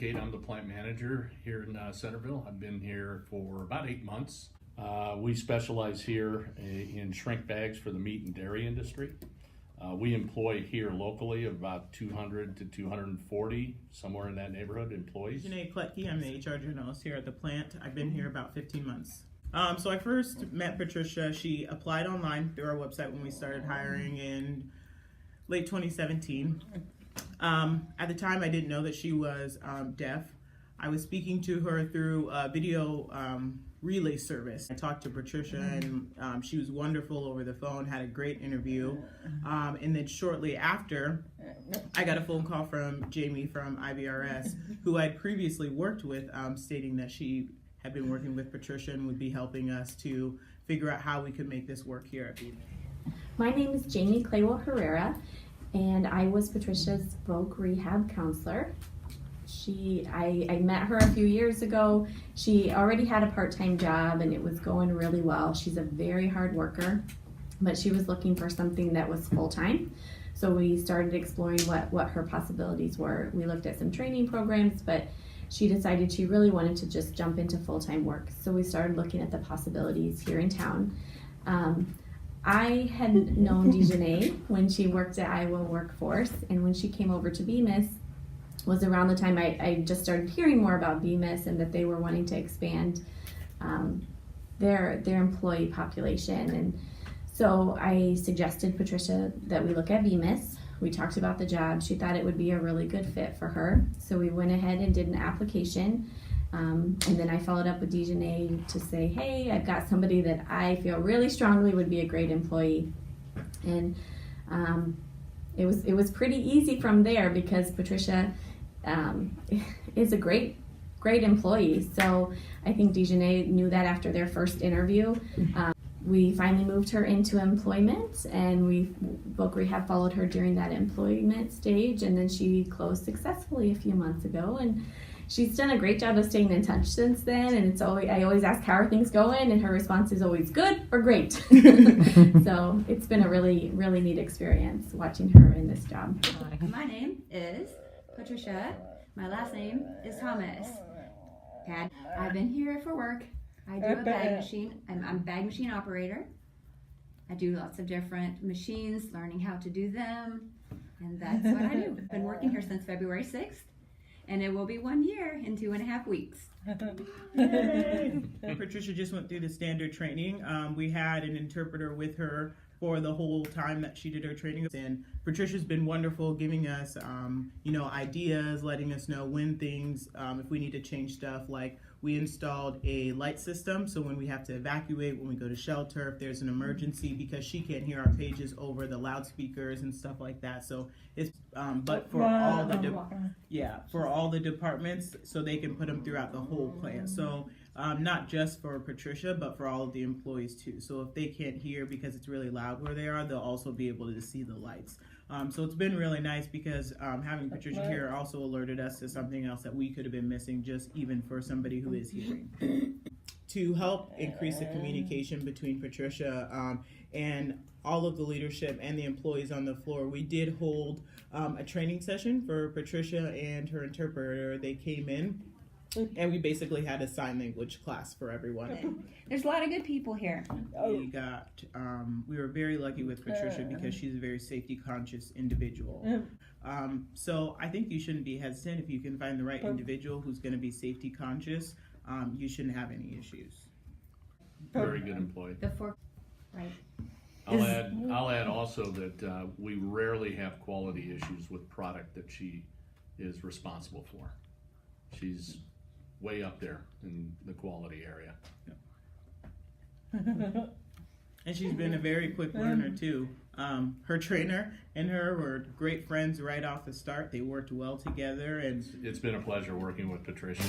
Kate. I'm the plant manager here in Centerville. I've been here for about 8 months. We specialize here in shrink bags for the meat and dairy industry. We employ here locally about 200 to 240, somewhere in that neighborhood, employees. Janae Kletke, I'm the HR journalist here at the plant. I've been here about 15 months. So I first met Patricia. She applied online through our website when we started hiring in late 2017. At the time, I didn't know that she was deaf. I was speaking to her through a video relay service. I talked to Patricia, and she was wonderful over the phone, had a great interview. And then shortly after, I got a phone call from Jamie from IBRS, who I'd previously worked with, stating that she had been working with Patricia and would be helping us to figure out how we could make this work here at Bemis. My name is Jamie Claywell Herrera, and I was Patricia's Voc Rehab counselor. I met her a few years ago. She already had a part-time job and it was going really well. She's a very hard worker, but she was looking for something that was full-time. So we started exploring what her possibilities were. We looked at some training programs, but she decided she really wanted to just jump into full-time work. So we started looking at the possibilities here in town. I had known Dejanay when she worked at Iowa Workforce, and when she came over to Bemis was around the time I just started hearing more about Bemis and that they were wanting to expand their employee population. And so I suggested Patricia that we look at Bemis. We talked about the job. She thought it would be a really good fit for her. So we went ahead and did an application. And then I followed up with Dejanay to say, hey, I've got somebody that I feel really strongly would be a great employee. And it was pretty easy from there because Patricia is a great employee. So I think Dejanay knew that after their first interview. We finally moved her into employment, and Voc Rehab followed her during that employment stage, and then she closed successfully a few months ago. And she's done a great job of staying in touch since then, and I always ask how are things going, and her response is always good or great. So it's been a really, really neat experience watching her in this job. My name is Patricia. My last name is Thomas. I've been here for work. I do a bag machine. I'm a bag machine operator. I do lots of different machines, learning how to do them, and that's what I do. I've been working here since February 6th. And it will be 1 year in 2.5 weeks. Patricia just went through the standard training. We had an interpreter with her for the whole time that she did her training. And Patricia's been wonderful, giving us, ideas, letting us know when things, if we need to change stuff. Like we installed a light system, so when we have to evacuate, when we go to shelter, if there's an emergency, because she can't hear our pages over the loudspeakers and stuff like that. So it's, but for all the departments, so they can put them throughout the whole plant. So not just for Patricia, but for all of the employees too. So if they can't hear because it's really loud where they are, they'll also be able to see the lights. So it's been really nice because having Patricia here also alerted us to something else that we could have been missing, just even for somebody who is hearing. To help increase the communication between Patricia and all of the leadership and the employees on the floor, we did hold a training session for Patricia and her interpreter. They came in and we basically had a sign language class for everyone. There's a lot of good people here. We were very lucky with Patricia because she's a very safety conscious individual. So I think you shouldn't be hesitant if you can find the right individual who's going to be safety conscious. You shouldn't have any issues. Very good employee. Right. I'll add also that we rarely have quality issues with product that she is responsible for. She's way up there in the quality area. And she's been a very quick learner too. Her trainer and her were great friends right off the start. They worked well together, and It's been a pleasure working with Patricia.